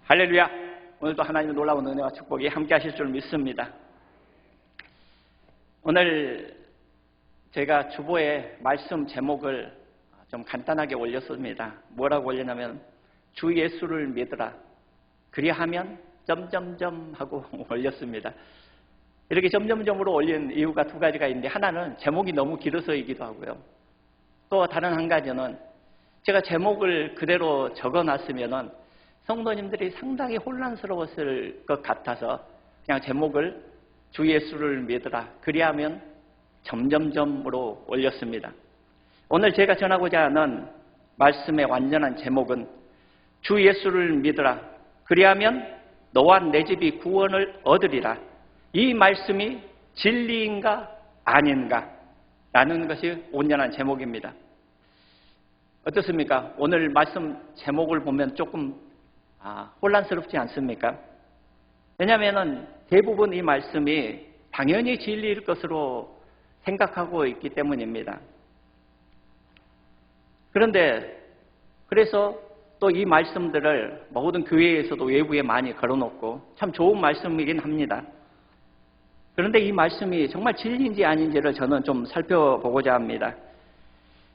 할렐루야! 오늘도 하나님의 놀라운 은혜와 축복이 함께 하실 줄 믿습니다. 오늘 제가 주보에 말씀 제목을 좀 간단하게 올렸습니다. 뭐라고 올리냐면 주 예수를 믿으라. 그리하면 점점점 하고 올렸습니다. 이렇게 점점점으로 올린 이유가 두 가지가 있는데, 하나는 제목이 너무 길어서이기도 하고요. 또 다른 한 가지는 제가 제목을 그대로 적어놨으면은 성도님들이 상당히 혼란스러웠을 것 같아서 그냥 제목을 주 예수를 믿으라. 그리하면 점점점으로 올렸습니다. 오늘 제가 전하고자 하는 말씀의 완전한 제목은 주 예수를 믿으라. 그리하면 너와 내 집이 구원을 얻으리라. 이 말씀이 진리인가 아닌가 라는 것이 온전한 제목입니다. 어떻습니까? 오늘 말씀 제목을 보면 조금 혼란스럽지 않습니까? 왜냐하면 대부분 이 말씀이 당연히 진리일 것으로 생각하고 있기 때문입니다. 그런데 그래서 또 이 말씀들을 모든 교회에서도 외부에 많이 걸어놓고 참 좋은 말씀이긴 합니다. 그런데 이 말씀이 정말 진리인지 아닌지를 저는 좀 살펴보고자 합니다.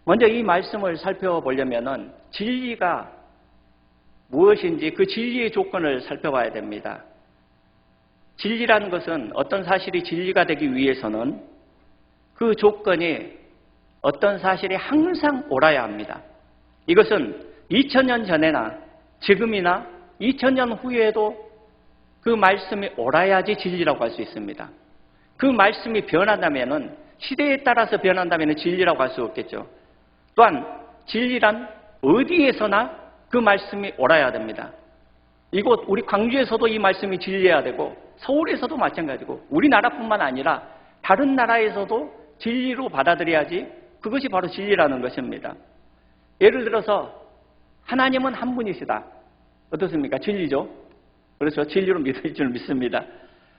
먼저 이 말씀을 살펴보려면은 진리가 무엇인지 그 진리의 조건을 살펴봐야 됩니다. 진리라는 것은 어떤 사실이 진리가 되기 위해서는 그 조건이 어떤 사실이 항상 옳아야 합니다. 이것은 2000년 전에나 지금이나 2000년 후에도 그 말씀이 옳아야지 진리라고 할 수 있습니다. 그 말씀이 변한다면은, 시대에 따라서 변한다면 진리라고 할 수 없겠죠. 또한 진리란 어디에서나 그 말씀이 옳아야 됩니다. 이곳 우리 광주에서도 이 말씀이 진리해야 되고, 서울에서도 마찬가지고, 우리나라뿐만 아니라 다른 나라에서도 진리로 받아들여야지 그것이 바로 진리라는 것입니다. 예를 들어서 하나님은 한 분이시다. 어떻습니까? 진리죠. 그래서 진리로 믿을 줄 믿습니다.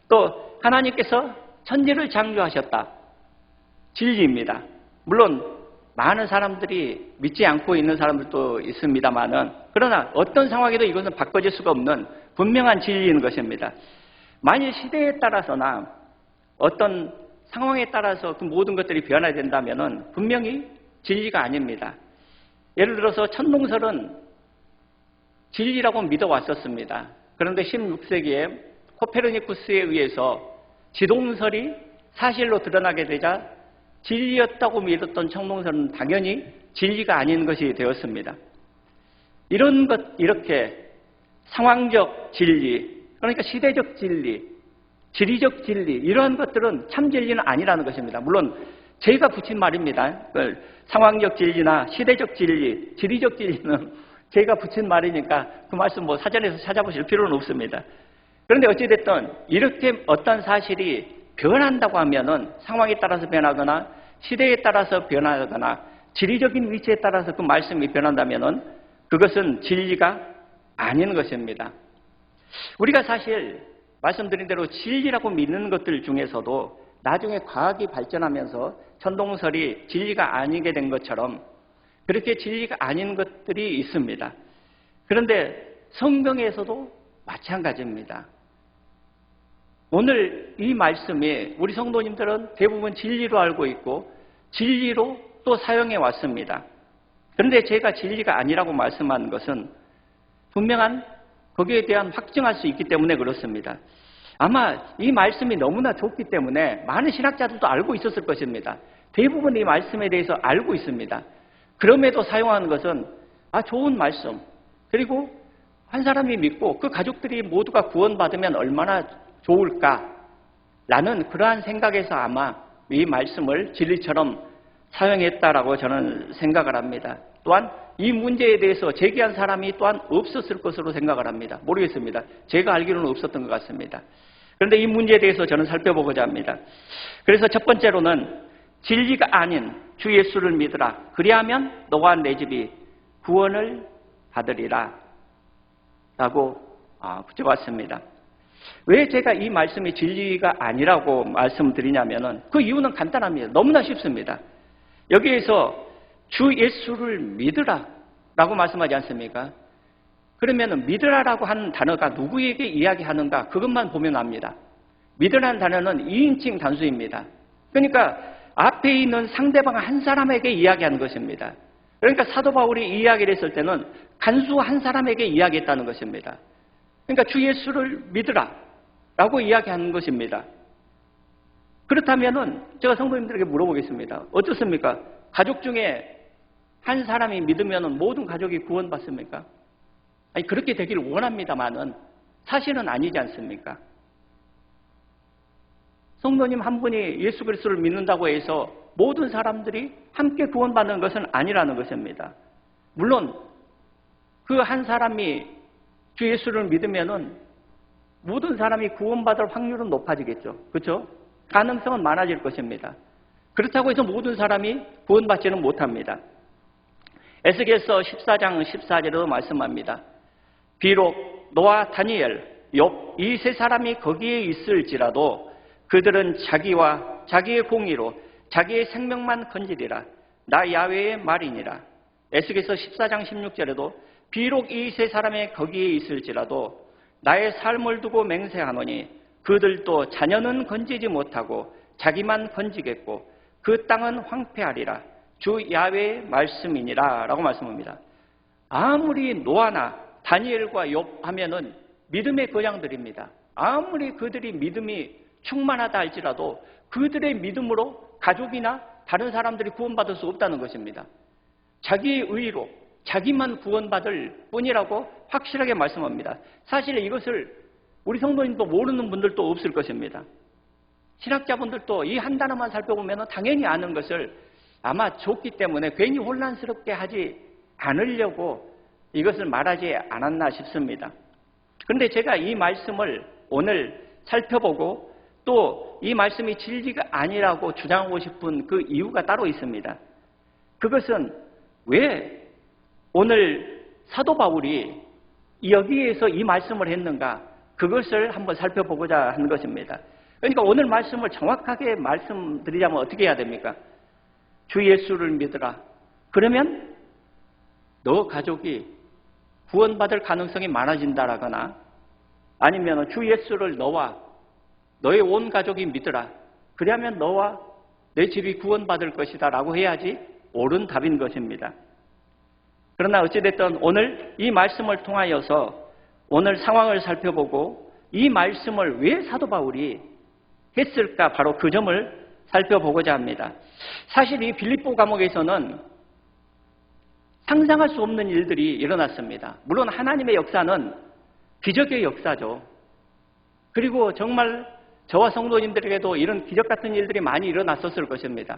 또 하나님께서 천지를 창조하셨다. 진리입니다. 물론 많은 사람들이 믿지 않고 있는 사람들도 있습니다만은, 그러나 어떤 상황에도 이것은 바꿔질 수가 없는 분명한 진리인 것입니다. 만일 시대에 따라서나 어떤 상황에 따라서 그 모든 것들이 변화된다면은 분명히 진리가 아닙니다. 예를 들어서 천동설은 진리라고 믿어왔었습니다. 그런데 16세기에 코페르니쿠스에 의해서 지동설이 사실로 드러나게 되자 진리였다고 믿었던 천동설은 당연히 진리가 아닌 것이 되었습니다. 이런 것, 이렇게 상황적 진리, 그러니까 시대적 진리, 지리적 진리, 이러한 것들은 참 진리는 아니라는 것입니다. 물론 제가 붙인 말입니다. 상황적 진리나 시대적 진리, 지리적 진리는 제가 붙인 말이니까 그 말씀 사전에서 찾아보실 필요는 없습니다. 그런데 어찌됐든 이렇게 어떤 사실이 변한다고 하면은 상황에 따라서 변하거나 시대에 따라서 변하거나 지리적인 위치에 따라서 그 말씀이 변한다면은 그것은 진리가 아닌 것입니다. 우리가 사실 말씀드린 대로 진리라고 믿는 것들 중에서도 나중에 과학이 발전하면서 천동설이 진리가 아니게 된 것처럼 그렇게 진리가 아닌 것들이 있습니다. 그런데 성경에서도 마찬가지입니다. 오늘 이 말씀이 우리 성도님들은 대부분 진리로 알고 있고 진리로 또 사용해 왔습니다. 그런데 제가 진리가 아니라고 말씀하는 것은 분명한 거기에 대한 확증할 수 있기 때문에 그렇습니다. 아마 이 말씀이 너무나 좋기 때문에 많은 신학자들도 알고 있었을 것입니다. 대부분 이 말씀에 대해서 알고 있습니다. 그럼에도 사용하는 것은 좋은 말씀, 그리고 한 사람이 믿고 그 가족들이 모두가 구원받으면 얼마나 좋을까라는 그러한 생각에서 아마 이 말씀을 진리처럼 사용했다라고 저는 생각을 합니다. 또한 이 문제에 대해서 제기한 사람이 또한 없었을 것으로 생각을 합니다. 모르겠습니다. 제가 알기로는 없었던 것 같습니다. 그런데 이 문제에 대해서 저는 살펴보고자 합니다. 그래서 첫 번째로는 진리가 아닌 주 예수를 믿으라. 그리하면 너와 내 집이 구원을 받으리라 라고 붙여봤습니다. 왜 제가 이 말씀이 진리가 아니라고 말씀드리냐면은 그 이유는 간단합니다. 너무나 쉽습니다. 여기에서 주 예수를 믿으라 라고 말씀하지 않습니까? 그러면 믿으라라고 하는 단어가 누구에게 이야기하는가 그것만 보면 압니다. 믿으라는 단어는 2인칭 단수입니다. 그러니까 앞에 있는 상대방 한 사람에게 이야기하는 것입니다. 그러니까 사도 바울이 이 이야기를 했을 때는 간수 한 사람에게 이야기했다는 것입니다. 그러니까 주 예수를 믿으라 라고 이야기하는 것입니다. 그렇다면은 제가 성도님들에게 물어보겠습니다. 어떻습니까? 가족 중에 한 사람이 믿으면 모든 가족이 구원받습니까? 아니, 그렇게 되기를 원합니다만은 사실은 아니지 않습니까? 성도님 한 분이 예수 그리스도를 믿는다고 해서 모든 사람들이 함께 구원받는 것은 아니라는 것입니다. 물론 그 한 사람이 주 예수를 믿으면은 모든 사람이 구원받을 확률은 높아지겠죠. 그렇죠? 가능성은 많아질 것입니다. 그렇다고 해서 모든 사람이 구원받지는 못합니다. 에스겔서 14장 14절에도 말씀합니다. 비록 노아, 다니엘, 욥 이 세 사람이 거기에 있을지라도 그들은 자기와 자기의 공의로 자기의 생명만 건지리라. 나 야훼의 말이니라. 에스겔서 14장 16절에도 비록 이 세 사람이 거기에 있을지라도 나의 삶을 두고 맹세하노니 그들도 자녀는 건지지 못하고 자기만 건지겠고 그 땅은 황폐하리라. 주 야훼의 말씀이니라 라고 말씀합니다. 아무리 노아나 다니엘과 욥 하면은 믿음의 거장들입니다. 아무리 그들이 믿음이 충만하다 할지라도 그들의 믿음으로 가족이나 다른 사람들이 구원받을 수 없다는 것입니다. 자기의 의로 자기만 구원받을 뿐이라고 확실하게 말씀합니다. 사실 이것을 우리 성도님도 모르는 분들도 없을 것입니다. 신학자분들도 이 한 단어만 살펴보면 당연히 아는 것을 아마 좋기 때문에 괜히 혼란스럽게 하지 않으려고 이것을 말하지 않았나 싶습니다. 그런데 제가 이 말씀을 오늘 살펴보고 또 이 말씀이 진리가 아니라고 주장하고 싶은 그 이유가 따로 있습니다. 그것은 왜 오늘 사도 바울이 여기에서 이 말씀을 했는가 그것을 한번 살펴보고자 하는 것입니다. 그러니까 오늘 말씀을 정확하게 말씀드리자면 어떻게 해야 됩니까? 주 예수를 믿으라. 그러면 너 가족이 구원받을 가능성이 많아진다라거나 아니면 주 예수를 너와 너의 온 가족이 믿으라. 그러면 너와 내 집이 구원받을 것이다 라고 해야지 옳은 답인 것입니다. 그러나 어찌됐든 오늘 이 말씀을 통하여서 오늘 상황을 살펴보고 이 말씀을 왜 사도 바울이 했을까 바로 그 점을 살펴보고자 합니다. 사실 이 빌립보 감옥에서는 상상할 수 없는 일들이 일어났습니다. 물론 하나님의 역사는 기적의 역사죠. 그리고 정말 저와 성도님들에게도 이런 기적 같은 일들이 많이 일어났었을 것입니다.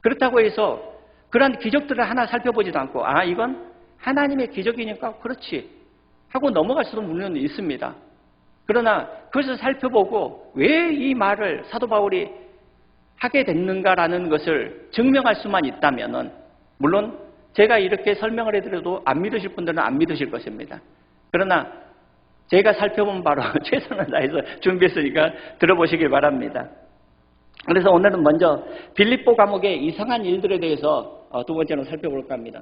그렇다고 해서 그런 기적들을 하나 살펴보지도 않고 이건 하나님의 기적이니까 그렇지 하고 넘어갈 수도 물론 있습니다. 그러나 그것을 살펴보고 왜 이 말을 사도 바울이 하게 됐는가라는 것을 증명할 수만 있다면은 물론 제가 이렇게 설명을 해드려도 안 믿으실 분들은 안 믿으실 것입니다. 그러나 제가 살펴본 바로 최선을 다해서 준비했으니까 들어보시길 바랍니다. 그래서 오늘은 먼저 빌립보 감옥의 이상한 일들에 대해서 두 번째로 살펴볼까 합니다.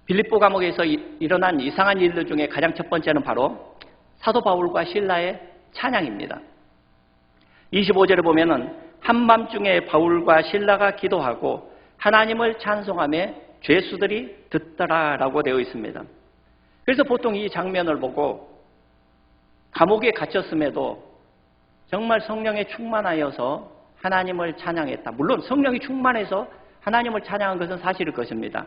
빌립보 감옥에서 일어난 이상한 일들 중에 가장 첫 번째는 바로 사도 바울과 실라의 찬양입니다. 25절에 보면은 한밤중에 바울과 실라가 기도하고 하나님을 찬송하며 죄수들이 듣더라라고 되어 있습니다. 그래서 보통 이 장면을 보고 감옥에 갇혔음에도 정말 성령에 충만하여서 하나님을 찬양했다. 물론 성령이 충만해서 하나님을 찬양한 것은 사실일 것입니다.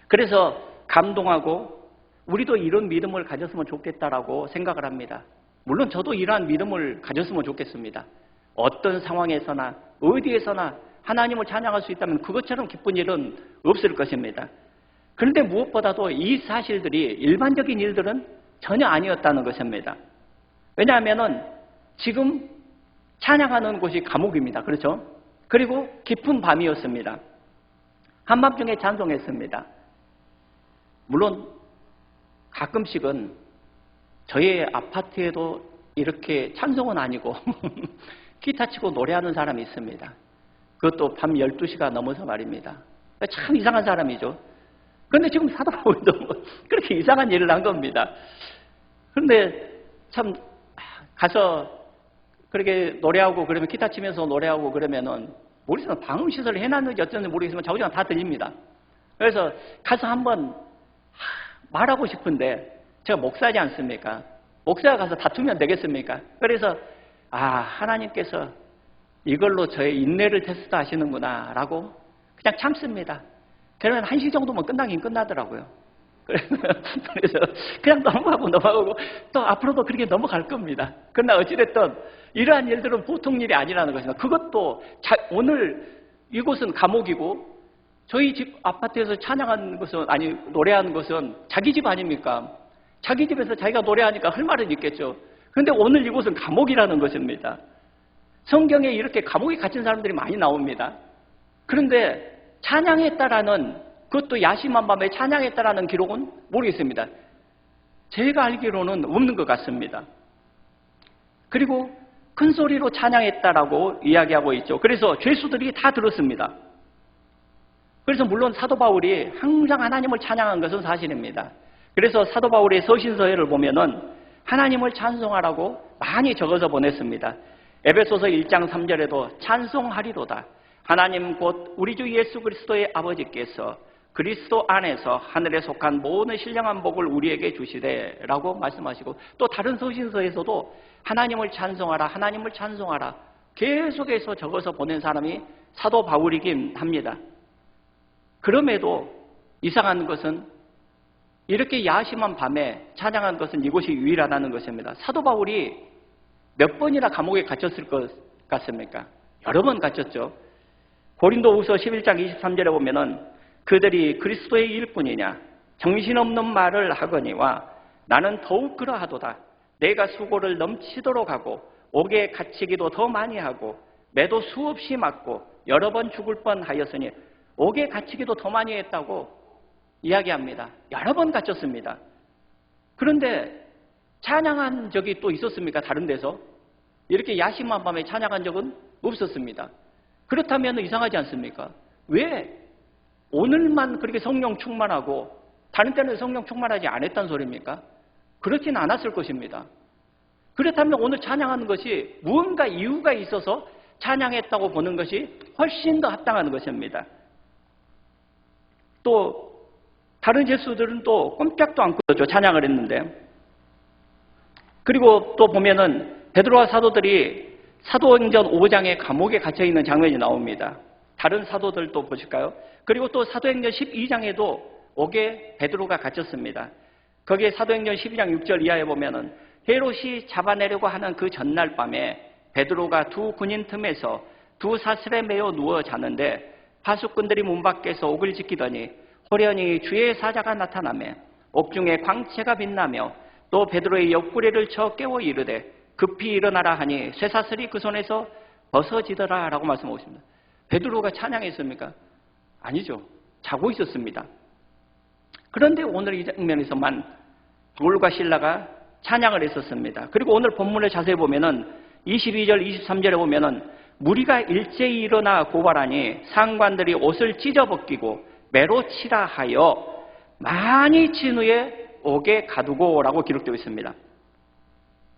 그래서 감동하고 우리도 이런 믿음을 가졌으면 좋겠다라고 생각을 합니다. 물론 저도 이러한 믿음을 가졌으면 좋겠습니다. 어떤 상황에서나 어디에서나 하나님을 찬양할 수 있다면 그것처럼 기쁜 일은 없을 것입니다. 그런데 무엇보다도 이 사실들이 일반적인 일들은 전혀 아니었다는 것입니다. 왜냐하면 지금 찬양하는 곳이 감옥입니다. 그렇죠? 그리고 깊은 밤이었습니다. 한밤중에 찬송했습니다. 물론 가끔씩은 저희 아파트에도 이렇게 찬송은 아니고 기타 치고 노래하는 사람이 있습니다. 그것도 밤 12시가 넘어서 말입니다. 참 이상한 사람이죠. 그런데 지금 사도 바울도 그렇게 이상한 일을 한 겁니다. 그런데 참 가서 그렇게 노래하고 그러면 기타 치면서 노래하고 그러면은 머릿속에 방음 시설을 해놨는지 어쩐지 모르겠지만 좌우지간 다 들립니다. 그래서 가서 한번 말하고 싶은데 제가 목사지 않습니까? 목사가 가서 다투면 되겠습니까? 그래서 하나님께서 이걸로 저의 인내를 테스트하시는구나 라고 그냥 참습니다. 그러면 1시 정도면 끝나긴 끝나더라고요. 그래서 그냥 넘어가고 또 앞으로도 그렇게 넘어갈 겁니다. 그러나 어찌됐든 이러한 일들은 보통 일이 아니라는 것입니다. 그것도 오늘 이곳은 감옥이고 저희 집 아파트에서 찬양하는 것은 노래하는 것은 자기 집 아닙니까? 자기 집에서 자기가 노래하니까 할 말은 있겠죠. 그런데 오늘 이곳은 감옥이라는 것입니다. 성경에 이렇게 감옥에 갇힌 사람들이 많이 나옵니다. 그런데 찬양했다라는 그것도 야심한 밤에 찬양했다라는 기록은 모르겠습니다. 제가 알기로는 없는 것 같습니다. 그리고 큰 소리로 찬양했다라고 이야기하고 있죠. 그래서 죄수들이 다 들었습니다. 그래서 물론 사도 바울이 항상 하나님을 찬양한 것은 사실입니다. 그래서 사도 바울의 서신서회를 보면은 하나님을 찬송하라고 많이 적어서 보냈습니다. 에베소서 1장 3절에도 찬송하리로다. 하나님 곧 우리 주 예수 그리스도의 아버지께서 그리스도 안에서 하늘에 속한 모든 신령한 복을 우리에게 주시되라고 말씀하시고 또 다른 서신서에서도 하나님을 찬송하라, 하나님을 찬송하라 계속해서 적어서 보낸 사람이 사도 바울이긴 합니다. 그럼에도 이상한 것은 이렇게 야심한 밤에 찬양한 것은 이곳이 유일하다는 것입니다. 사도 바울이 몇 번이나 감옥에 갇혔을 것 같습니까? 여러 번 갇혔죠. 고린도후서 11장 23절에 보면은 그들이 그리스도의 일뿐이냐 정신없는 말을 하거니와 나는 더욱 그러하도다. 내가 수고를 넘치도록 하고 옥에 갇히기도 더 많이 하고 매도 수없이 맞고 여러 번 죽을 뻔하였으니 옥에 갇히기도 더 많이 했다고 이야기합니다. 여러 번 갇혔습니다. 그런데 찬양한 적이 또 있었습니까? 다른 데서? 이렇게 야심한 밤에 찬양한 적은 없었습니다. 그렇다면 이상하지 않습니까? 왜 오늘만 그렇게 성령 충만하고 다른 때는 성령 충만하지 않았단 소리입니까? 그렇진 않았을 것입니다. 그렇다면 오늘 찬양하는 것이 무언가 이유가 있어서 찬양했다고 보는 것이 훨씬 더 합당한 것입니다. 또 다른 제수들은 또 꼼짝도 않고 찬양을 했는데 그리고 또 보면은 베드로와 사도들이 사도행전 5장에 감옥에 갇혀있는 장면이 나옵니다. 다른 사도들도 보실까요? 그리고 또 사도행전 12장에도 옥에 베드로가 갇혔습니다. 거기에 사도행전 12장 6절 이하에 보면은 헤롯이 잡아내려고 하는 그 전날 밤에 베드로가 두 군인 틈에서 두 사슬에 매어 누워 자는데 파수꾼들이 문 밖에서 옥을 지키더니 호련히 주의 사자가 나타나며 옥중에 광채가 빛나며 또 베드로의 옆구리를 쳐 깨워 이르되 급히 일어나라 하니 쇠사슬이 그 손에서 벗어지더라 라고 말씀하고 있습니다. 베드로가 찬양했습니까? 아니죠. 자고 있었습니다. 그런데 오늘 이 장면에서만 바울과 실라가 찬양을 했었습니다. 그리고 오늘 본문을 자세히 보면은 22절, 23절에 보면은 무리가 일제히 일어나 고발하니 상관들이 옷을 찢어벗기고 매로 치라 하여 많이 친 후에 옥에 가두고라고 기록되어 있습니다.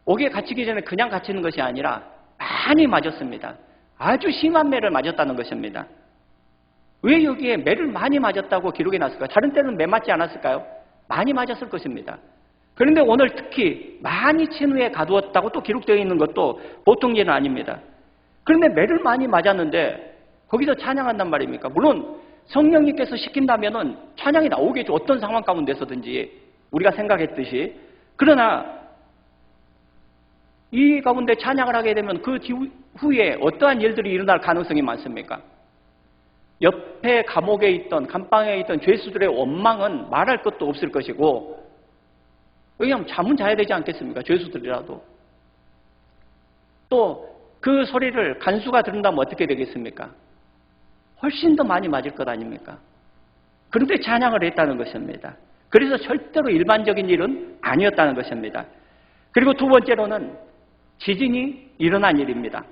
옥에 갇히기 전에 그냥 갇히는 것이 아니라 많이 맞았습니다. 아주 심한 매를 맞았다는 것입니다. 왜 여기에 매를 많이 맞았다고 기록이 났을까요? 다른 때는 매 맞지 않았을까요? 많이 맞았을 것입니다. 그런데 오늘 특히 많이 친 후에 가두었다고 또 기록되어 있는 것도 보통 일은 아닙니다. 그런데 매를 많이 맞았는데 거기서 찬양한단 말입니까? 물론 성령님께서 시킨다면은 찬양이 나오겠죠. 어떤 상황 가운데서든지 우리가 생각했듯이. 그러나 이 가운데 찬양을 하게 되면 그 후에 어떠한 일들이 일어날 가능성이 많습니까? 옆에 감옥에 있던 감방에 있던 죄수들의 원망은 말할 것도 없을 것이고 왜냐하면 잠은 자야 되지 않겠습니까? 죄수들이라도. 또 그 소리를 간수가 들은다면 어떻게 되겠습니까? 훨씬 더 많이 맞을 것 아닙니까? 그런데 찬양을 했다는 것입니다. 그래서 절대로 일반적인 일은 아니었다는 것입니다. 그리고 두 번째로는 지진이 일어난 일입니다.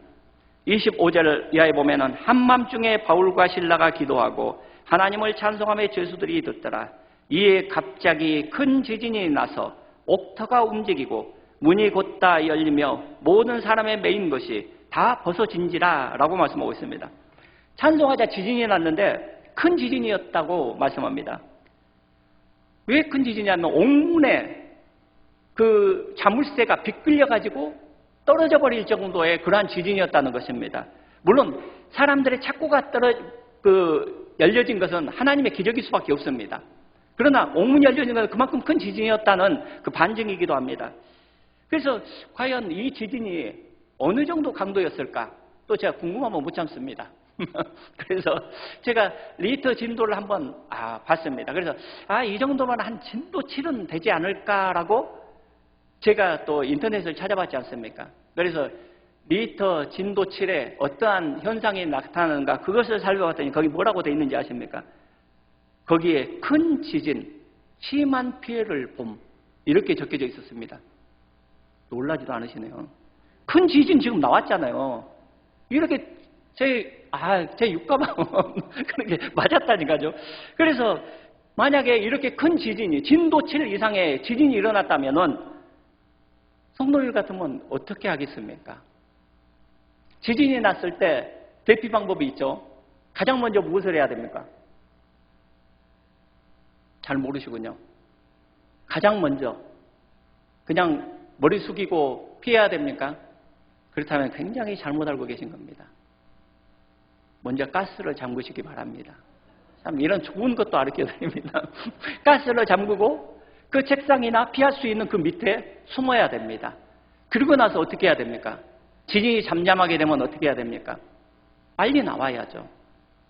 25절 이하에 보면은 한밤중에 바울과 실라가 기도하고 하나님을 찬송하며 죄수들이 듣더라. 이에 갑자기 큰 지진이 나서 옥터가 움직이고 문이 곧다 열리며 모든 사람의 메인 것이 다 벗어진지라 라고 말씀하고 있습니다. 찬송하자 지진이 났는데 큰 지진이었다고 말씀합니다. 왜 큰 지진이냐면 옥문에 그 자물쇠가 비끌려가지고 떨어져 버릴 정도의 그러한 지진이었다는 것입니다. 물론 사람들의 착고가 열려진 것은 하나님의 기적일 수밖에 없습니다. 그러나 옥문이 열려진 것은 그만큼 큰 지진이었다는 그 반증이기도 합니다. 그래서 과연 이 지진이 어느 정도 강도였을까? 또 제가 궁금하면 못 참습니다. 그래서 제가 리히터 진도를 한번 봤습니다. 그래서 이 정도면 한 진도 7은 되지 않을까라고 제가 또 인터넷을 찾아봤지 않습니까? 그래서 리히터 진도 7에 어떠한 현상이 나타나는가 그것을 살펴봤더니 거기 뭐라고 돼 있는지 아십니까? 거기에 큰 지진, 심한 피해를 봄 이렇게 적혀져 있었습니다. 놀라지도 않으시네요. 큰 지진 지금 나왔잖아요. 이렇게 제 육가방 그런 게 맞았다니까요. 그래서 만약에 이렇게 큰 지진이 진도 7 이상의 지진이 일어났다면은 성도일 같으면 어떻게 하겠습니까? 지진이 났을 때 대피 방법이 있죠. 가장 먼저 무엇을 해야 됩니까? 잘 모르시군요. 가장 먼저 그냥 머리 숙이고 피해야 됩니까? 그렇다면 굉장히 잘못 알고 계신 겁니다. 먼저 가스를 잠그시기 바랍니다. 참 이런 좋은 것도 가르쳐드립니다. 가스를 잠그고 그 책상이나 피할 수 있는 그 밑에 숨어야 됩니다. 그리고 나서 어떻게 해야 됩니까? 지진이 잠잠하게 되면 어떻게 해야 됩니까? 빨리 나와야죠.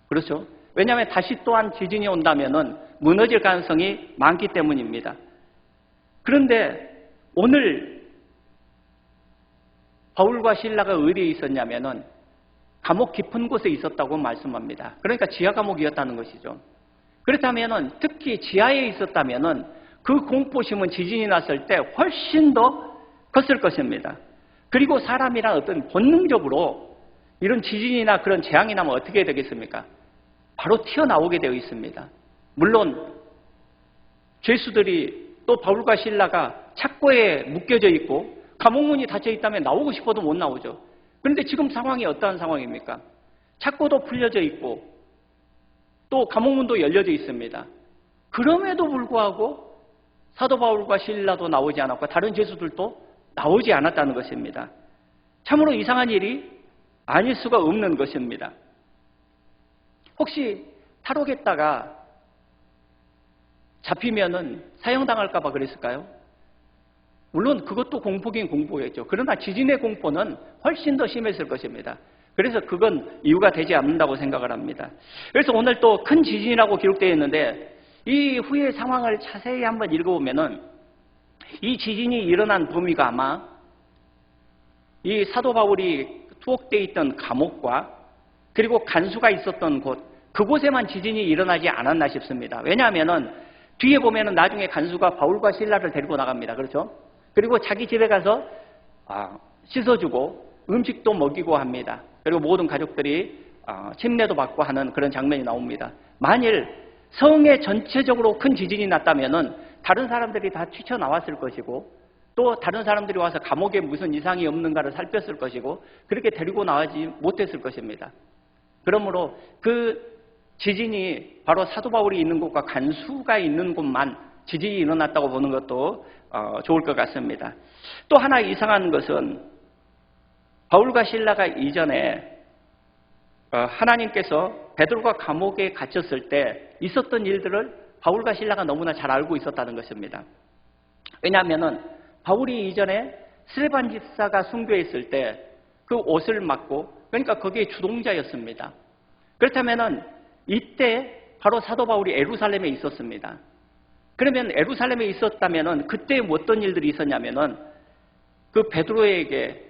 그렇죠? 왜냐하면 다시 또한 지진이 온다면은 무너질 가능성이 많기 때문입니다. 그런데 오늘 바울과 실라가 어디에 있었냐면은 감옥 깊은 곳에 있었다고 말씀합니다. 그러니까 지하 감옥이었다는 것이죠. 그렇다면은 특히 지하에 있었다면은 그 공포심은 지진이 났을 때 훨씬 더 컸을 것입니다. 그리고 사람이란 어떤 본능적으로 이런 지진이나 그런 재앙이 나면 어떻게 되겠습니까? 바로 튀어나오게 되어 있습니다. 물론 죄수들이 또 바울과 실라가 착고에 묶여져 있고 감옥문이 닫혀 있다면 나오고 싶어도 못 나오죠. 그런데 지금 상황이 어떠한 상황입니까? 착고도 풀려져 있고 또 감옥문도 열려져 있습니다. 그럼에도 불구하고 사도 바울과 실라도 나오지 않았고 다른 죄수들도 나오지 않았다는 것입니다. 참으로 이상한 일이 아닐 수가 없는 것입니다. 혹시 탈옥했다가 잡히면은 사형당할까 봐 그랬을까요? 물론 그것도 공포긴 공포였죠. 그러나 지진의 공포는 훨씬 더 심했을 것입니다. 그래서 그건 이유가 되지 않는다고 생각을 합니다. 그래서 오늘 또 큰 지진이라고 기록되어 있는데 이 후의 상황을 자세히 한번 읽어보면은 이 지진이 일어난 범위가 아마 이 사도 바울이 투옥되어 있던 감옥과 그리고 간수가 있었던 곳 그곳에만 지진이 일어나지 않았나 싶습니다. 왜냐하면은 뒤에 보면은 나중에 간수가 바울과 실라를 데리고 나갑니다. 그렇죠? 그리고 자기 집에 가서 씻어주고 음식도 먹이고 합니다. 그리고 모든 가족들이 침례도 받고 하는 그런 장면이 나옵니다. 만일 성에 전체적으로 큰 지진이 났다면은 다른 사람들이 다 튀쳐나왔을 것이고 또 다른 사람들이 와서 감옥에 무슨 이상이 없는가를 살폈을 것이고 그렇게 데리고 나가지 못했을 것입니다. 그러므로 그 지진이 바로 사도 바울이 있는 곳과 간수가 있는 곳만 지진이 일어났다고 보는 것도 좋을 것 같습니다. 또 하나 이상한 것은 바울과 실라가 이전에 하나님께서 베드로가 감옥에 갇혔을 때 있었던 일들을 바울과 실라가 너무나 잘 알고 있었다는 것입니다. 왜냐하면 바울이 이전에 스데반 집사가 순교했을 때 그 옷을 맞고 그러니까 거기에 주동자였습니다. 그렇다면 이때 바로 사도 바울이 에루살렘에 있었습니다. 그러면 에루살렘에 있었다면 그때 어떤 일들이 있었냐면은 그 베드로에게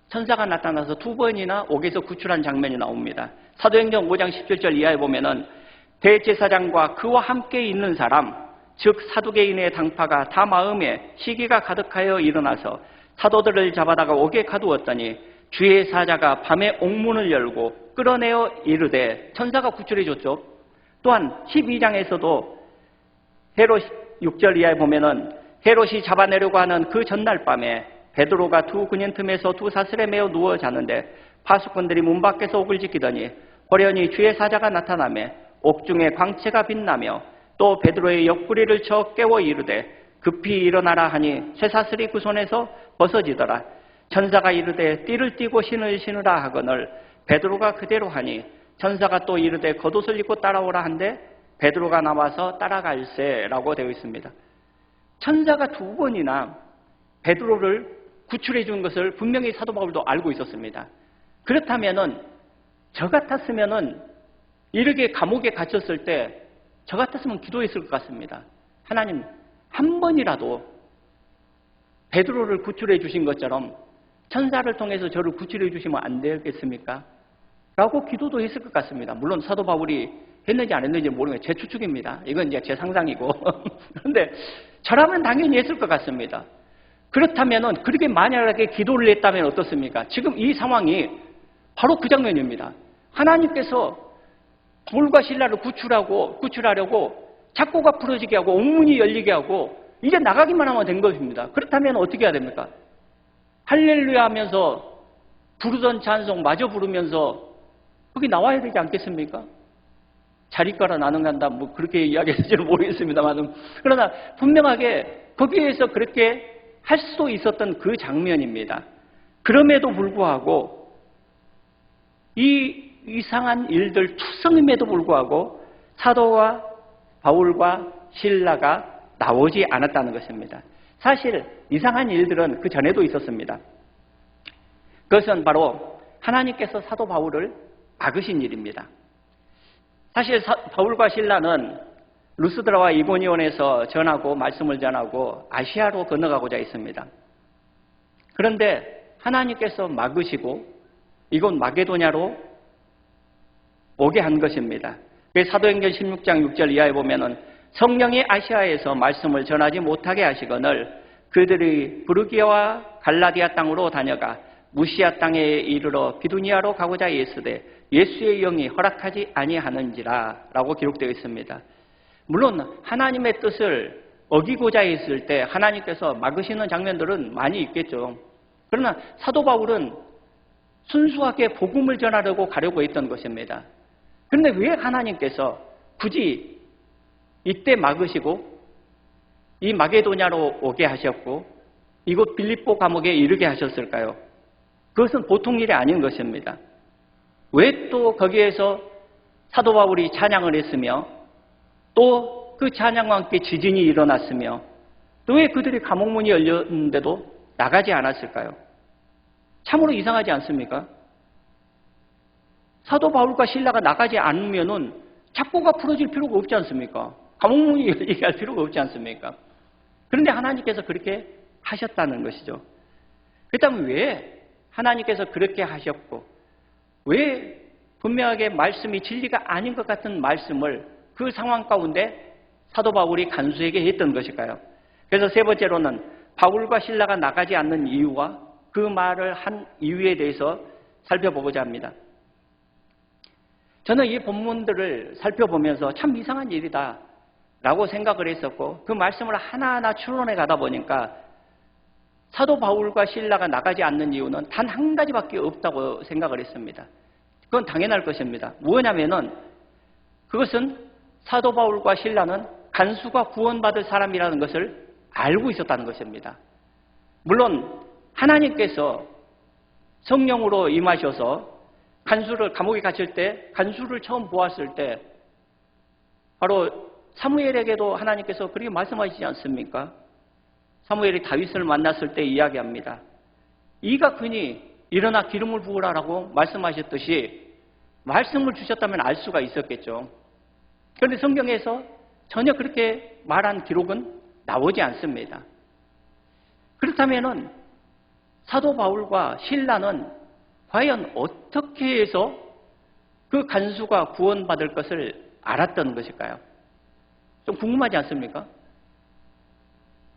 천사가 나타나서 2번이나 옥에서 구출한 장면이 나옵니다. 사도행전 5장 17절 이하에 보면은 대제사장과 그와 함께 있는 사람, 즉 사두개인의 당파가 다 마음에 시기가 가득하여 일어나서 사도들을 잡아다가 옥에 가두었더니 주의 사자가 밤에 옥문을 열고 끌어내어 이르되 천사가 구출해 줬죠. 또한 12장에서도 헤롯 6절 이하에 보면은 헤롯이 잡아내려고 하는 그 전날 밤에 베드로가 두 근인 틈에서 두 사슬에 매어 누워 자는데 파수꾼들이 문 밖에서 옥을 지키더니 호련히 주의 사자가 나타나며 옥중에 광채가 빛나며 또 베드로의 옆구리를 쳐 깨워 이르되 급히 일어나라 하니 쇠사슬이 그 손에서 벗어지더라. 천사가 이르되 띠를 띠고 신을 신으라 하거늘 베드로가 그대로 하니 천사가 또 이르되 겉옷을 입고 따라오라 한데 베드로가 나와서 따라갈세라고 되어 있습니다. 천사가 두 번이나 베드로를 구출해 준 것을 분명히 사도 바울도 알고 있었습니다. 그렇다면은 저 같았으면은 이렇게 감옥에 갇혔을 때 저 같았으면 기도했을 것 같습니다. 하나님 한 번이라도 베드로를 구출해 주신 것처럼 천사를 통해서 저를 구출해 주시면 안 되겠습니까? 라고 기도도 했을 것 같습니다. 물론 사도 바울이 했는지 안 했는지 모르겠어요. 제 추측입니다. 이건 이제 제 상상이고. 그런데 저라면 당연히 했을 것 같습니다. 그렇다면은 그렇게 만약에 기도를 했다면 어떻습니까? 지금 이 상황이 바로 그 장면입니다. 하나님께서 바울과 실라를 구출하려고 착고가 풀어지게 하고 옥문이 열리게 하고 이제 나가기만 하면 된 것입니다. 그렇다면 어떻게 해야 됩니까? 할렐루야 하면서 부르던 찬송 마저 부르면서 거기 나와야 되지 않겠습니까? 자리가라 나는 간다 뭐 그렇게 이야기했을지는 모르겠습니다만 그러나 분명하게 거기에서 그렇게 할 수도 있었던 그 장면입니다. 그럼에도 불구하고 이 이상한 일들 투성임에도 불구하고 사도와 바울과 실라가 나오지 않았다는 것입니다. 사실 이상한 일들은 그 전에도 있었습니다. 그것은 바로 하나님께서 사도 바울을 막으신 일입니다. 사실 바울과 실라는 루스드라와 이고니온에서 전하고 말씀을 전하고 아시아로 건너가고자 했습니다. 그런데 하나님께서 막으시고 이곳 마게도냐로 오게 한 것입니다. 사도행전 16장 6절 이하에 보면은 성령이 아시아에서 말씀을 전하지 못하게 하시거늘 그들이 부르기아와 갈라디아 땅으로 다녀가 무시아 땅에 이르러 비두니아로 가고자 했으되 예수의 영이 허락하지 아니하는지라 라고 기록되어 있습니다. 물론 하나님의 뜻을 어기고자 했을 때 하나님께서 막으시는 장면들은 많이 있겠죠. 그러나 사도 바울은 순수하게 복음을 전하려고 가려고 했던 것입니다. 그런데 왜 하나님께서 굳이 이때 막으시고 이 마게도냐로 오게 하셨고 이곳 빌립보 감옥에 이르게 하셨을까요? 그것은 보통 일이 아닌 것입니다. 왜 또 거기에서 사도 바울이 찬양을 했으며 또 그 찬양과 함께 지진이 일어났으며 또 왜 그들이 감옥문이 열렸는데도 나가지 않았을까요? 참으로 이상하지 않습니까? 사도 바울과 실라가 나가지 않으면은 착고가 풀어질 필요가 없지 않습니까? 감옥문이 열리게 할 필요가 없지 않습니까? 그런데 하나님께서 그렇게 하셨다는 것이죠. 그렇다면 왜 하나님께서 그렇게 하셨고 왜 분명하게 말씀이 진리가 아닌 것 같은 말씀을 그 상황 가운데 사도 바울이 간수에게 했던 것일까요? 그래서 세 번째로는 바울과 실라가 나가지 않는 이유와 그 말을 한 이유에 대해서 살펴보고자 합니다. 저는 이 본문들을 살펴보면서 참 이상한 일이다 라고 생각을 했었고 그 말씀을 하나하나 추론해 가다 보니까 사도 바울과 실라가 나가지 않는 이유는 단 한 가지밖에 없다고 생각을 했습니다. 그건 당연할 것입니다. 뭐냐면은 그것은 사도 바울과 실라는 간수가 구원받을 사람이라는 것을 알고 있었다는 것입니다. 물론 하나님께서 성령으로 임하셔서 간수를 감옥에 갇힐 때 간수를 처음 보았을 때 바로 사무엘에게도 하나님께서 그렇게 말씀하시지 않습니까? 사무엘이 다윗을 만났을 때 이야기합니다. 이가 그니 일어나 기름을 부으라라고 말씀하셨듯이 말씀을 주셨다면 알 수가 있었겠죠. 그런데 성경에서 전혀 그렇게 말한 기록은 나오지 않습니다. 그렇다면은 사도 바울과 실라는 과연 어떻게 해서 그 간수가 구원받을 것을 알았던 것일까요? 좀 궁금하지 않습니까?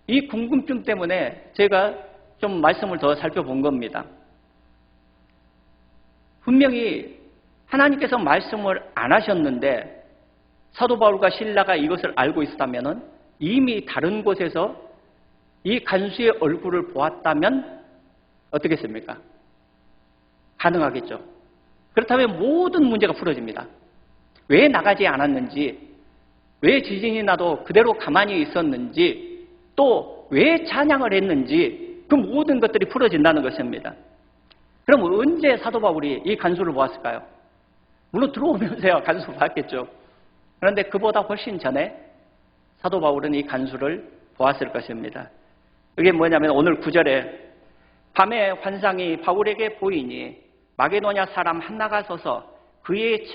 이 궁금증 때문에 제가 좀 말씀을 더 살펴본 겁니다. 분명히 하나님께서 말씀을 안 하셨는데 사도 바울과 실라가 이것을 알고 있었다면 이미 다른 곳에서 이 간수의 얼굴을 보았다면 어떻겠습니까? 가능하겠죠. 그렇다면 모든 문제가 풀어집니다. 왜 나가지 않았는지, 왜 지진이 나도 그대로 가만히 있었는지, 또 왜 찬양을 했는지 그 모든 것들이 풀어진다는 것입니다. 그럼 언제 사도 바울이 이 간수를 보았을까요? 물론 들어오면서야 간수를 봤겠죠. 그런데 그보다 훨씬 전에 사도 바울은 이 간수를 보았을 것입니다. 그게 뭐냐면 오늘 9절에 밤에 환상이 바울에게 보이니 마게도냐 사람 한나가 서서 그에게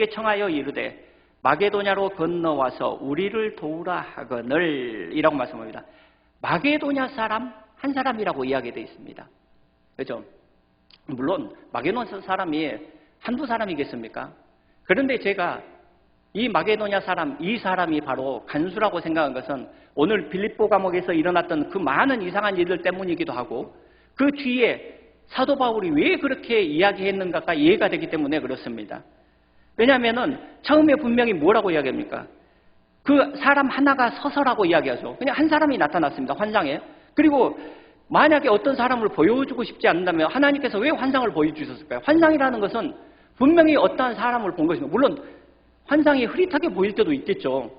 청하여 이르되 마게도냐로 건너와서 우리를 도우라 하거늘 이라고 말씀합니다. 마게도냐 사람 한 사람이라고 이야기되어 있습니다. 그렇죠? 물론 마게도냐 사람이 한두 사람이겠습니까? 그런데 제가 이 마게도냐 사람, 이 사람이 바로 간수라고 생각한 것은 오늘 빌립보 감옥에서 일어났던 그 많은 이상한 일들 때문이기도 하고 그 뒤에 사도 바울이 왜 그렇게 이야기했는가가 이해가 되기 때문에 그렇습니다. 왜냐하면 처음에 분명히 뭐라고 이야기합니까? 그 사람 하나가 서서라고 이야기하죠. 그냥 한 사람이 나타났습니다. 환상에. 그리고 만약에 어떤 사람을 보여주고 싶지 않는다면 하나님께서 왜 환상을 보여주셨을까요? 환상이라는 것은 분명히 어떠한 사람을 본 것입니다. 물론 환상이 흐릿하게 보일 때도 있겠죠.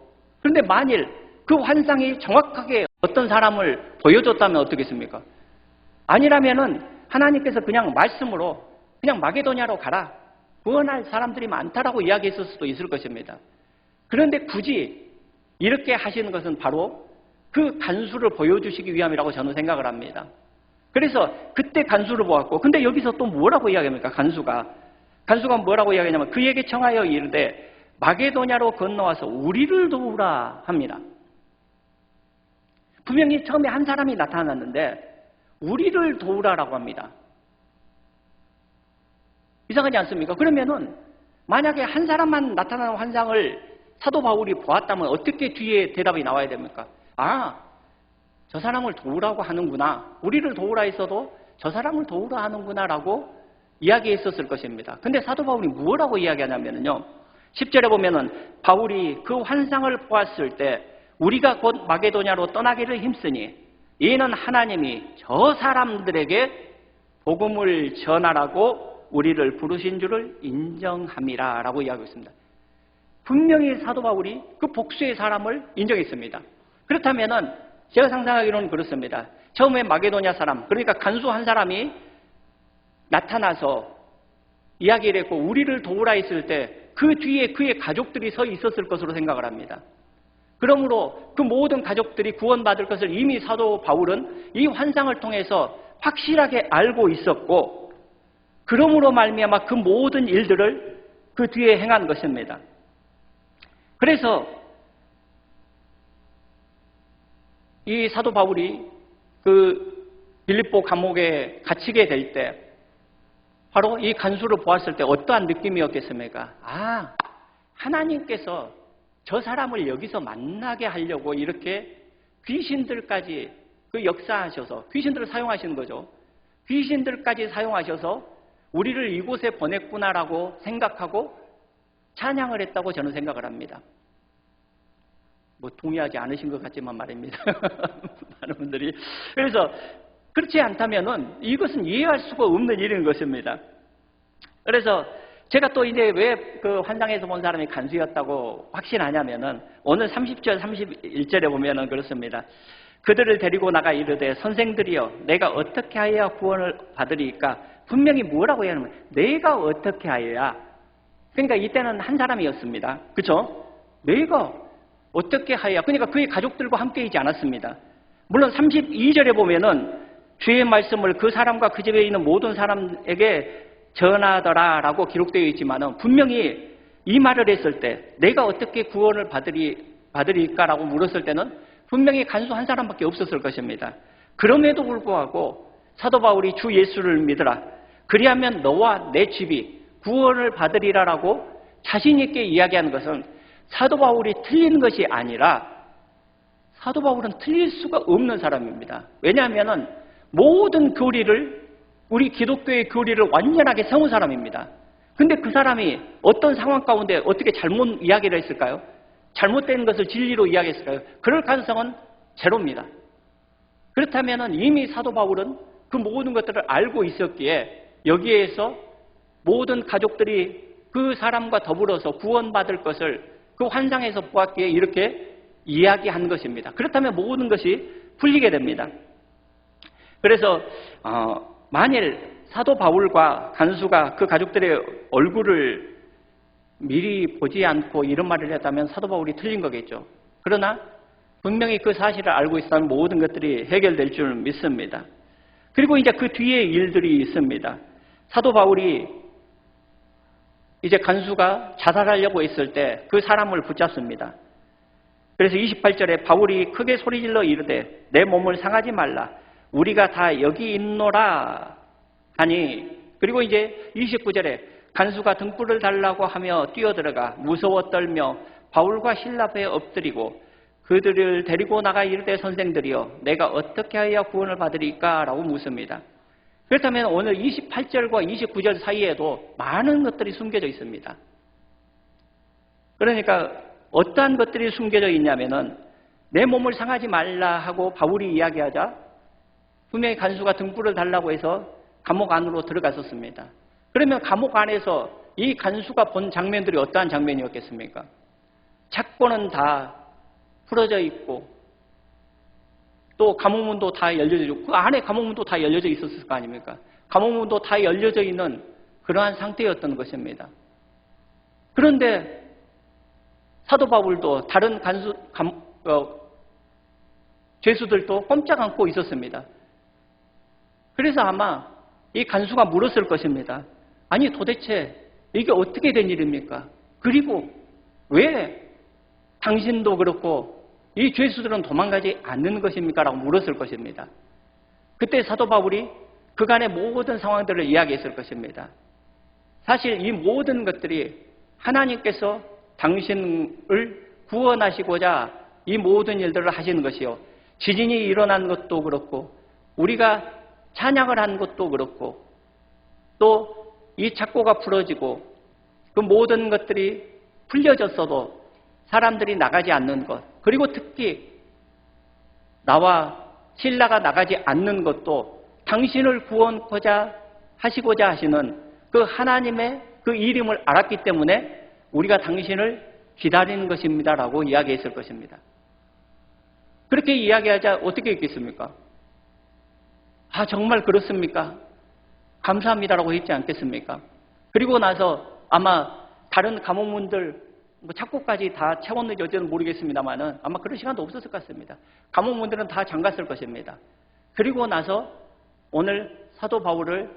그런데 만일 그 환상이 정확하게 어떤 사람을 보여줬다면 어떻겠습니까? 아니라면은 하나님께서 그냥 말씀으로 그냥 마게도냐로 가라. 구원할 사람들이 많다라고 이야기했을 수도 있을 것입니다. 그런데 굳이 이렇게 하시는 것은 바로 그 간수를 보여주시기 위함이라고 저는 생각을 합니다. 그래서 그때 간수를 보았고, 근데 여기서 또 뭐라고 이야기합니까? 간수가 뭐라고 이야기하냐면 그에게 청하여 이르되 마게도냐로 건너와서 우리를 도우라 합니다. 분명히 처음에 한 사람이 나타났는데 우리를 도우라라고 합니다. 이상하지 않습니까? 그러면은 만약에 한 사람만 나타나는 환상을 사도 바울이 보았다면 어떻게 뒤에 대답이 나와야 됩니까? 아, 저 사람을 도우라고 하는구나. 우리를 도우라 했어도 저 사람을 도우라 하는구나라고 이야기했었을 것입니다. 근데 사도 바울이 뭐라고 이야기하냐면요. 10절에 보면은 바울이 그 환상을 보았을 때 우리가 곧 마게도냐로 떠나기를 힘쓰니 이는 하나님이 저 사람들에게 복음을 전하라고 우리를 부르신 줄을 인정함이라 라고 이야기하고 있습니다. 분명히 사도 바울이 그 복수의 사람을 인정했습니다. 그렇다면은 제가 상상하기로는 그렇습니다. 처음에 마게도냐 사람, 그러니까 간수 한 사람이 나타나서 이야기를 했고 우리를 도우라 했을 때 그 뒤에 그의 가족들이 서 있었을 것으로 생각을 합니다. 그러므로 그 모든 가족들이 구원받을 것을 이미 사도 바울은 이 환상을 통해서 확실하게 알고 있었고 그러므로 말미암아 그 모든 일들을 그 뒤에 행한 것입니다. 그래서 이 사도 바울이 그 빌립보 감옥에 갇히게 될 때 바로 이 간수를 보았을 때 어떠한 느낌이었겠습니까? 아, 하나님께서 저 사람을 여기서 만나게 하려고 이렇게 귀신들까지 그 역사하셔서 귀신들을 사용하시는 거죠. 귀신들까지 사용하셔서 우리를 이곳에 보냈구나라고 생각하고 찬양을 했다고 저는 생각을 합니다. 뭐 동의하지 않으신 것 같지만 말입니다. 많은 분들이. 그래서 그렇지 않다면은 이것은 이해할 수가 없는 일인 것입니다. 그래서 제가 또 이제 왜 그 환상에서 본 사람이 간수였다고 확신하냐면은 오늘 30절, 31절에 보면은 그렇습니다. 그들을 데리고 나가 이르되 선생들이여 내가 어떻게 하여야 구원을 받으리까? 분명히 뭐라고 해야 하냐면 내가 어떻게 하여야. 그러니까 이때는 한 사람이었습니다. 그렇죠? 내가 어떻게 하여야. 그러니까 그의 가족들과 함께 있지 않았습니다. 물론 32절에 보면은 주의 말씀을 그 사람과 그 집에 있는 모든 사람에게 전하더라라고 기록되어 있지만은 분명히 이 말을 했을 때 내가 어떻게 구원을 받으리까라고 물었을 때는 분명히 간수 한 사람밖에 없었을 것입니다. 그럼에도 불구하고 사도 바울이 주 예수를 믿으라. 그리하면 너와 내 집이 구원을 받으리라라고 자신 있게 이야기하는 것은 사도 바울이 틀린 것이 아니라 사도 바울은 틀릴 수가 없는 사람입니다. 왜냐하면 모든 교리를 우리 기독교의 교리를 완전하게 세운 사람입니다. 근데 그 사람이 어떤 상황 가운데 어떻게 잘못 이야기를 했을까요? 잘못된 것을 진리로 이야기했을까요? 그럴 가능성은 제로입니다. 그렇다면 이미 사도 바울은 그 모든 것들을 알고 있었기에 여기에서 모든 가족들이 그 사람과 더불어서 구원받을 것을 그 환상에서 보았기에 이렇게 이야기한 것입니다. 그렇다면 모든 것이 풀리게 됩니다. 그래서 만일 사도 바울과 간수가 그 가족들의 얼굴을 미리 보지 않고 이런 말을 했다면 사도 바울이 틀린 거겠죠. 그러나 분명히 그 사실을 알고 있다면 모든 것들이 해결될 줄 믿습니다. 그리고 이제 그 뒤에 일들이 있습니다. 사도 바울이 이제 간수가 자살하려고 했을 때 그 사람을 붙잡습니다. 그래서 28절에 바울이 크게 소리질러 이르되 내 몸을 상하지 말라. 우리가 다 여기 있노라 하니, 그리고 이제 29절에 간수가 등불을 달라고 하며 뛰어들어가 무서워 떨며 바울과 실라 앞에 엎드리고 그들을 데리고 나가 이르되 선생들이여 내가 어떻게 하여야 구원을 받으리까? 라고 묻습니다. 그렇다면 오늘 28절과 29절 사이에도 많은 것들이 숨겨져 있습니다. 그러니까 어떠한 것들이 숨겨져 있냐면은 내 몸을 상하지 말라 하고 바울이 이야기하자 분명히 간수가 등불을 달라고 해서 감옥 안으로 들어갔었습니다. 그러면 감옥 안에서 이 간수가 본 장면들이 어떠한 장면이었겠습니까? 창고는 다 풀어져 있고 또 감옥문도 다 열려져 있고 그 안에 감옥문도 다 열려져 있었을 거 아닙니까? 감옥문도 다 열려져 있는 그러한 상태였던 것입니다. 그런데 사도 바울도 다른 죄수들도 꼼짝 않고 있었습니다. 그래서 아마 이 간수가 물었을 것입니다. 아니 도대체 이게 어떻게 된 일입니까? 그리고 왜 당신도 그렇고 이 죄수들은 도망가지 않는 것입니까? 라고 물었을 것입니다. 그때 사도 바울이 그간의 모든 상황들을 이야기했을 것입니다. 사실 이 모든 것들이 하나님께서 당신을 구원하시고자 이 모든 일들을 하시는 것이요. 지진이 일어난 것도 그렇고 우리가 찬양을 한 것도 그렇고 또 이 창고가 풀어지고 그 모든 것들이 풀려졌어도 사람들이 나가지 않는 것, 그리고 특히 나와 실라가 나가지 않는 것도 당신을 하시고자 하시는 그 하나님의 그 이름을 알았기 때문에 우리가 당신을 기다리는 것입니다라고 이야기했을 것입니다. 그렇게 이야기하자 어떻게 있겠습니까? 아, 정말 그렇습니까? 감사합니다라고 했지 않겠습니까? 그리고 나서 아마 다른 감옥문들 창고까지 다 채웠는지는 모르겠습니다만은 아마 그런 시간도 없었을 것 같습니다. 감옥문들은 다 잠갔을 것입니다. 그리고 나서 오늘 사도 바울을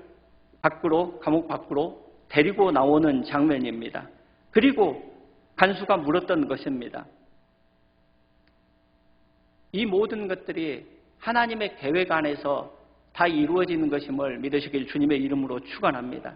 감옥 밖으로 데리고 나오는 장면입니다. 그리고 간수가 물었던 것입니다. 이 모든 것들이 하나님의 계획 안에서 다 이루어지는 것임을 믿으시길 주님의 이름으로 축원합니다.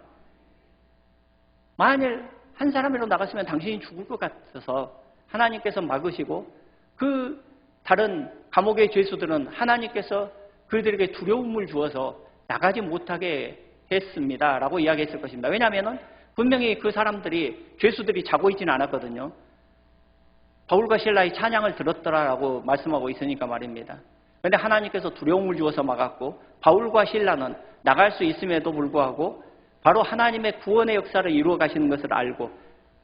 만일 한 사람이라도 나갔으면 당신이 죽을 것 같아서 하나님께서 막으시고 그 다른 감옥의 죄수들은 하나님께서 그들에게 두려움을 주어서 나가지 못하게 했습니다. 라고 이야기했을 것입니다. 왜냐하면 분명히 그 죄수들이 자고 있지는 않았거든요. 바울과 실라의 찬양을 들었더라라고 말씀하고 있으니까 말입니다. 그런데 하나님께서 두려움을 주어서 막았고 바울과 실라는 나갈 수 있음에도 불구하고 바로 하나님의 구원의 역사를 이루어 가시는 것을 알고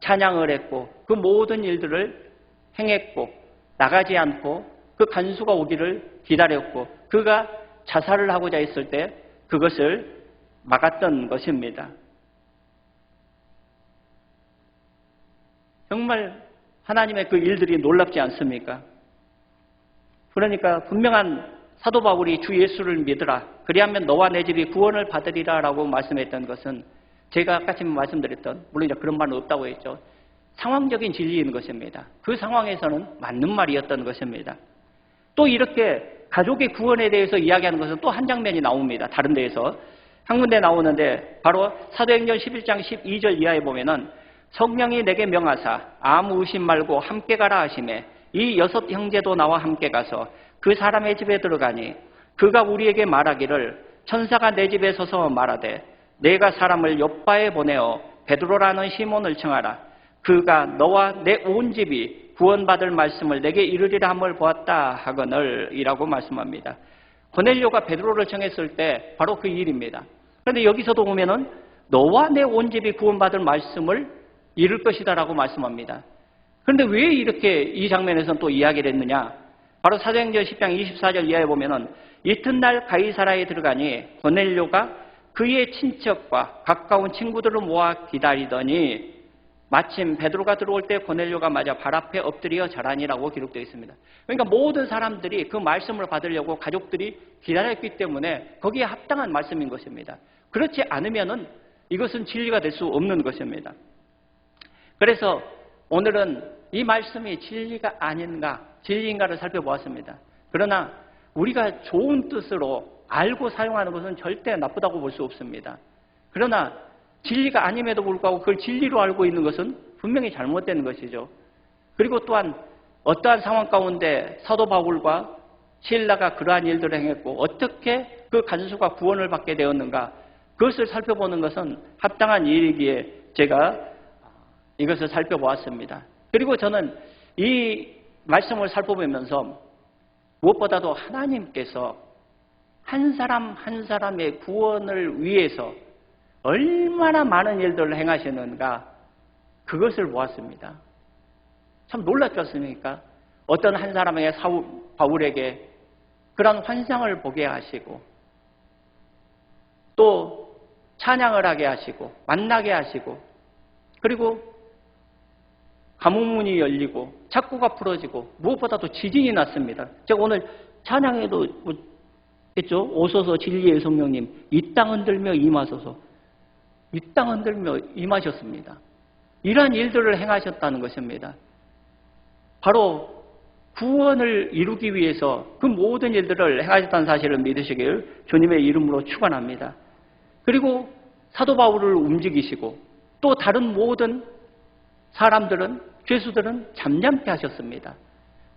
찬양을 했고 그 모든 일들을 행했고 나가지 않고 그 간수가 오기를 기다렸고 그가 자살을 하고자 했을 때 그것을 막았던 것입니다. 정말 하나님의 그 일들이 놀랍지 않습니까? 그러니까 분명한 사도 바울이 주 예수를 믿으라. 그리하면 너와 내 집이 구원을 받으리라 라고 말씀했던 것은 제가 아까 지금 말씀드렸던, 물론 이제 그런 말은 없다고 했죠. 상황적인 진리인 것입니다. 그 상황에서는 맞는 말이었던 것입니다. 또 이렇게 가족의 구원에 대해서 이야기하는 것은 또 한 장면이 나옵니다. 다른 데에서. 한 군데 나오는데 바로 사도행전 11장 12절 이하에 보면은 성령이 내게 명하사 아무 의심 말고 함께 가라 하시매 이 6 형제도 나와 함께 가서 그 사람의 집에 들어가니 그가 우리에게 말하기를 천사가 내 집에 서서 말하되 내가 사람을 욥바에 보내어 베드로라는 시몬을 청하라. 그가 너와 내 온 집이 구원받을 말씀을 내게 이르리라 함을 보았다 하거늘 이라고 말씀합니다. 고넬료가 베드로를 청했을 때 바로 그 일입니다. 그런데 여기서도 보면은 너와 내 온 집이 구원받을 말씀을 이룰 것이다 라고 말씀합니다. 그런데 왜 이렇게 이 장면에서는 또 이야기를 했느냐? 바로 사도행전 10장 24절 이하에 보면은 이튿날 가이사라에 들어가니 고넬료가 그의 친척과 가까운 친구들을 모아 기다리더니 마침 베드로가 들어올 때 고넬료가 맞아 발 앞에 엎드려 절하니라고 기록되어 있습니다. 그러니까 모든 사람들이 그 말씀을 받으려고 가족들이 기다렸기 때문에 거기에 합당한 말씀인 것입니다. 그렇지 않으면은 이것은 진리가 될 수 없는 것입니다. 그래서 오늘은 이 말씀이 진리가 아닌가, 진리인가를 살펴보았습니다. 그러나 우리가 좋은 뜻으로 알고 사용하는 것은 절대 나쁘다고 볼 수 없습니다. 그러나 진리가 아님에도 불구하고 그걸 진리로 알고 있는 것은 분명히 잘못된 것이죠. 그리고 또한 어떠한 상황 가운데 사도 바울과 실라가 그러한 일들을 행했고 어떻게 그 간수가 구원을 받게 되었는가, 그것을 살펴보는 것은 합당한 일이기에 제가 이것을 살펴보았습니다. 그리고 저는 이 말씀을 살펴보면서 무엇보다도 하나님께서 한 사람 한 사람의 구원을 위해서 얼마나 많은 일들을 행하시는가, 그것을 보았습니다. 참 놀랍지 않습니까? 어떤 한 사람에게 바울에게 그런 환상을 보게 하시고 또 찬양을 하게 하시고 만나게 하시고 그리고 가문문이 열리고 창고가 풀어지고 무엇보다도 지진이 났습니다. 제가 오늘 찬양에도 했죠. 오소서 진리의 성령님 이 땅 흔들며 임하소서. 이 땅 흔들며 임하셨습니다. 이러한 일들을 행하셨다는 것입니다. 바로 구원을 이루기 위해서 그 모든 일들을 행하셨다는 사실을 믿으시길 주님의 이름으로 축원합니다. 그리고 사도 바울을 움직이시고 또 다른 모든 사람들은, 죄수들은 잠잠케 하셨습니다.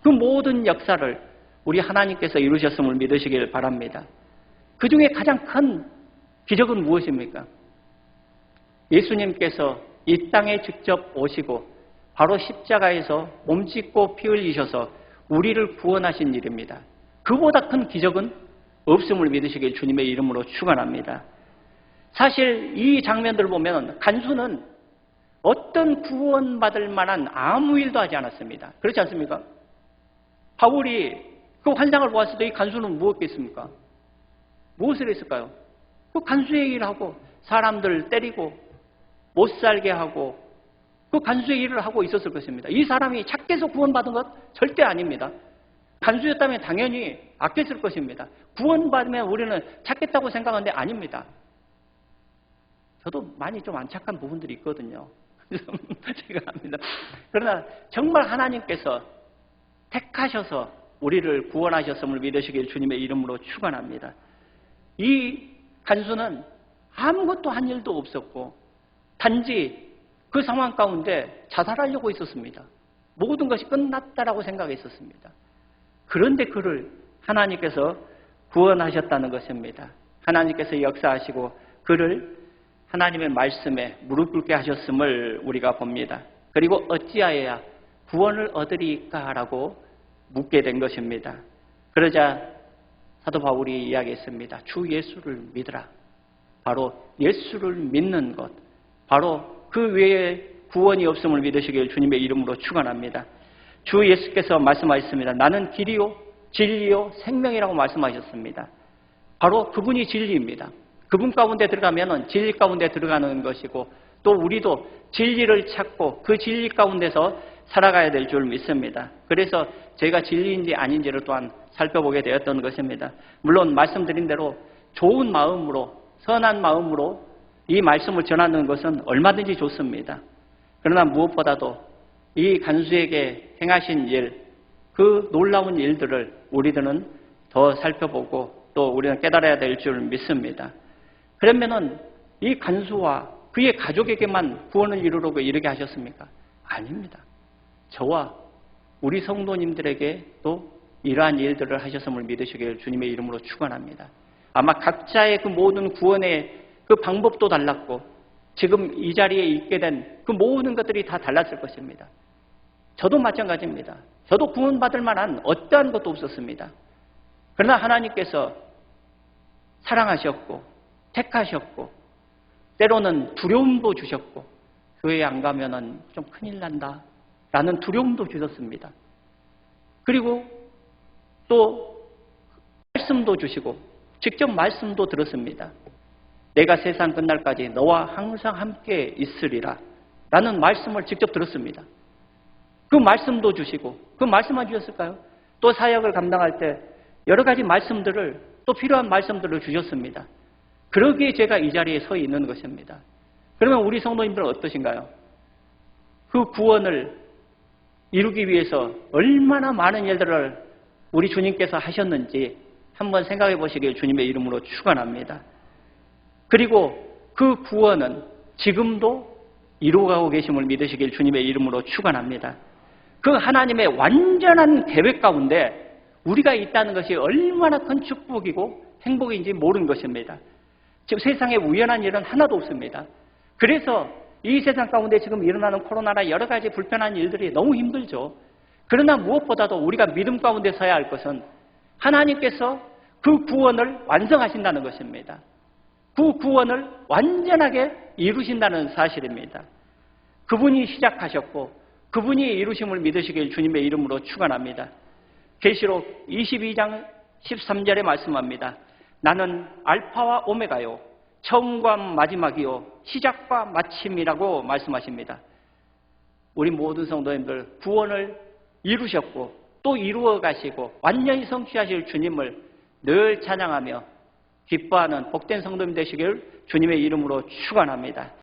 그 모든 역사를 우리 하나님께서 이루셨음을 믿으시길 바랍니다. 그 중에 가장 큰 기적은 무엇입니까? 예수님께서 이 땅에 직접 오시고 바로 십자가에서 몸 찢고 피 흘리셔서 우리를 구원하신 일입니다. 그보다 큰 기적은 없음을 믿으시길 주님의 이름으로 축원합니다. 사실 이 장면들을 보면 간수는 어떤 구원받을 만한 아무 일도 하지 않았습니다. 그렇지 않습니까? 바울이 그 환상을 보았을 때 이 간수는 무엇겠습니까? 무엇을 했을까요? 그 간수의 일을 하고 사람들 때리고 못 살게 하고 그 간수의 일을 하고 있었을 것입니다. 이 사람이 착해서 구원받은 것 절대 아닙니다. 간수였다면 당연히 악했을 것입니다. 구원받으면 우리는 착했다고 생각하는데 아닙니다. 저도 많이 좀 안 착한 부분들이 있거든요. 제가 합니다. 그러나 정말 하나님께서 택하셔서 우리를 구원하셨음을 믿으시길 주님의 이름으로 축원합니다. 이 간수는 아무것도 한 일도 없었고 단지 그 상황 가운데 자살하려고 있었습니다. 모든 것이 끝났다라고 생각했었습니다. 그런데 그를 하나님께서 구원하셨다는 것입니다. 하나님께서 역사하시고 그를 하나님의 말씀에 무릎 꿇게 하셨음을 우리가 봅니다. 그리고 어찌하여야 구원을 얻으리까라고 묻게 된 것입니다. 그러자 사도 바울이 이야기했습니다. 주 예수를 믿으라. 바로 예수를 믿는 것, 바로 그 외에 구원이 없음을 믿으시길 주님의 이름으로 축원합니다. 주 예수께서 말씀하셨습니다. 나는 길이요 진리요 생명이라고 말씀하셨습니다. 바로 그분이 진리입니다. 그분 가운데 들어가면 진리 가운데 들어가는 것이고 또 우리도 진리를 찾고 그 진리 가운데서 살아가야 될 줄 믿습니다. 그래서 저희가 진리인지 아닌지를 또한 살펴보게 되었던 것입니다. 물론 말씀드린 대로 좋은 마음으로 선한 마음으로 이 말씀을 전하는 것은 얼마든지 좋습니다. 그러나 무엇보다도 이 간수에게 행하신 일, 그 놀라운 일들을 우리들은 더 살펴보고 또 우리는 깨달아야 될 줄 믿습니다. 그러면은 이 간수와 그의 가족에게만 구원을 이루려고 이르게 하셨습니까? 아닙니다. 저와 우리 성도님들에게 또 이러한 일들을 하셨음을 믿으시길 주님의 이름으로 축원합니다. 아마 각자의 그 모든 구원의 그 방법도 달랐고 지금 이 자리에 있게 된 그 모든 것들이 다 달랐을 것입니다. 저도 마찬가지입니다. 저도 구원받을 만한 어떠한 것도 없었습니다. 그러나 하나님께서 사랑하셨고 택하셨고 때로는 두려움도 주셨고 교회 안 가면은 좀 큰일 난다 라는 두려움도 주셨습니다. 그리고 또 말씀도 주시고 직접 말씀도 들었습니다. 내가 세상 끝날까지 너와 항상 함께 있으리라 라는 말씀을 직접 들었습니다. 그 말씀도 주시고 그 말씀만 주셨을까요? 또 사역을 감당할 때 여러 가지 말씀들을 또 필요한 말씀들을 주셨습니다. 그러기에 제가 이 자리에 서 있는 것입니다. 그러면 우리 성도님들은 어떠신가요? 그 구원을 이루기 위해서 얼마나 많은 일들을 우리 주님께서 하셨는지 한번 생각해 보시길 주님의 이름으로 축원합니다. 그리고 그 구원은 지금도 이루어가고 계심을 믿으시길 주님의 이름으로 축원합니다. 그 하나님의 완전한 계획 가운데 우리가 있다는 것이 얼마나 큰 축복이고 행복인지 모르는 것입니다. 지금 세상에 우연한 일은 하나도 없습니다. 그래서 이 세상 가운데 지금 일어나는 코로나나 여러 가지 불편한 일들이 너무 힘들죠. 그러나 무엇보다도 우리가 믿음 가운데 서야 할 것은 하나님께서 그 구원을 완성하신다는 것입니다. 그 구원을 완전하게 이루신다는 사실입니다. 그분이 시작하셨고 그분이 이루심을 믿으시길 주님의 이름으로 축원합니다. 계시록 22장 13절에 말씀합니다. 나는 알파와 오메가요 처음과 마지막이요 시작과 마침이라고 말씀하십니다. 우리 모든 성도님들 구원을 이루셨고 또 이루어 가시고 완전히 성취하실 주님을 늘 찬양하며 기뻐하는 복된 성도님 되시길 주님의 이름으로 축원합니다.